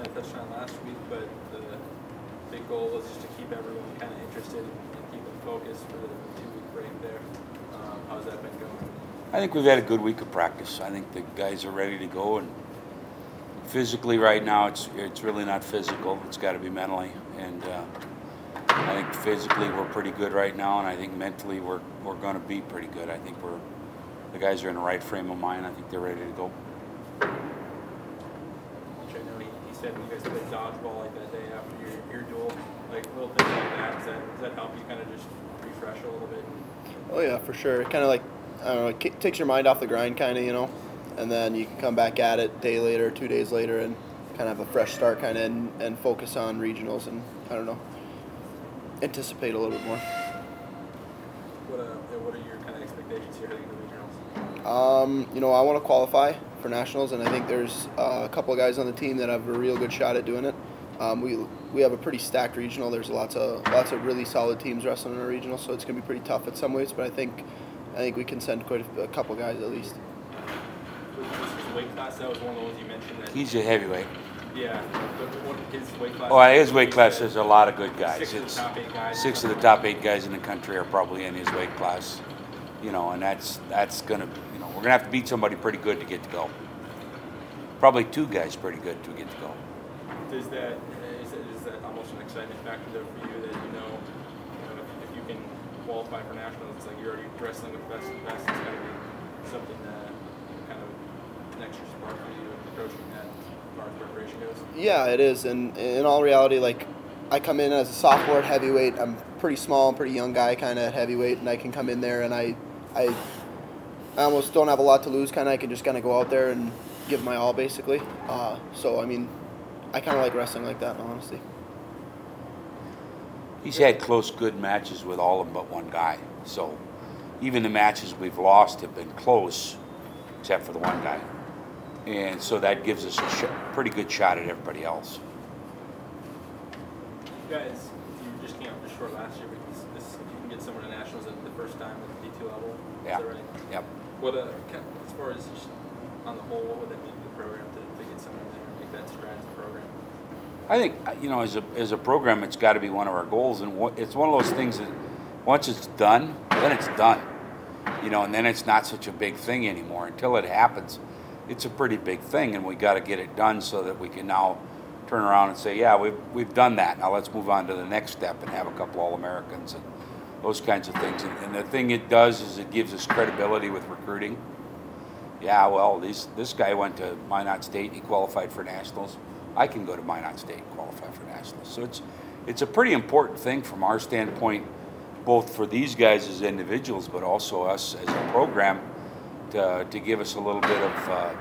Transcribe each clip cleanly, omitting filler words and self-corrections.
kind of touched on last week, but the big goal was just to keep everyone kind of interested and keep them focused for the 2-week break there. How's that been going? I think we've had a good week of practice. I think the guys are ready to go, and physically right now it's really not physical. It's got to be mentally, and I think physically we're pretty good right now, and I think mentally we're going to be pretty good. I think the guys are in the right frame of mind. I think they're ready to go. Which I know he said when you guys played dodgeball like that day after your duel, like little things like that. Does that help you kind of just refresh a little bit? Oh yeah, for sure. Kind of like, I don't know, it takes your mind off the grind, kind of, you know, and then you can come back at it a day later, 2 days later, and kind of have a fresh start, kind of, and focus on regionals, and I don't know, anticipate a little bit more. What are your kind of expectations here heading into regionals? You know, I want to qualify for nationals, and I think there's a couple of guys on the team that have a real good shot at doing it. We have a pretty stacked regional. There's lots of really solid teams wrestling in our regional, so it's going to be pretty tough in some ways. But I think we can send quite a couple guys at least. His weight class, that was one of the ones you mentioned. That He's a heavyweight. Yeah, but his weight class. Oh, his weight class, there's a lot of good guys. 6 of the top 8 guys. 6 of the top 8 guys in the country are probably in his weight class. You know, and that's gonna, you know, we're gonna have to beat somebody pretty good to get to go. Probably 2 guys pretty good to get to go. Is that almost an excitement factor though for you that you know if you can qualify for nationals, it's like you're already wrestling with the best of the best. It's got to be something that kind of an extra spark for you approaching that as far as preparation goes. Yeah, it is, and in all reality, like, I come in as a sophomore at heavyweight. I'm pretty small, pretty young guy, kind of at heavyweight, and I can come in there and I almost don't have a lot to lose. Kind of, I can just kind of go out there and give my all, basically. So I mean, I kind of like wrestling like that, honestly. He's had close, good matches with all of them but one guy. So even the matches we've lost have been close, except for the one guy. And so that gives us a pretty good shot at everybody else. You guys, you just came up just short last year, but you can get someone to nationals at the first time at the D2 level. Yeah. Is that right? Yep. What as far as just on the whole, what would that mean to the program to get someone there and make that stride as a program? I think, you know, as a program, it's got to be one of our goals, and it's one of those things that once it's done, then it's done. You know, and then it's not such a big thing anymore. Until it happens, it's a pretty big thing, and we got to get it done so that we can now turn around and say, yeah, we've done that. Now let's move on to the next step and have a couple All-Americans and those kinds of things. And the thing it does is it gives us credibility with recruiting. Yeah, well, this guy went to Minot State. He qualified for nationals. I can go to Minot State and qualify for nationals. So it's a pretty important thing from our standpoint, both for these guys as individuals, but also us as a program, to give us a little bit of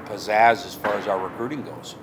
pizzazz as far as our recruiting goes.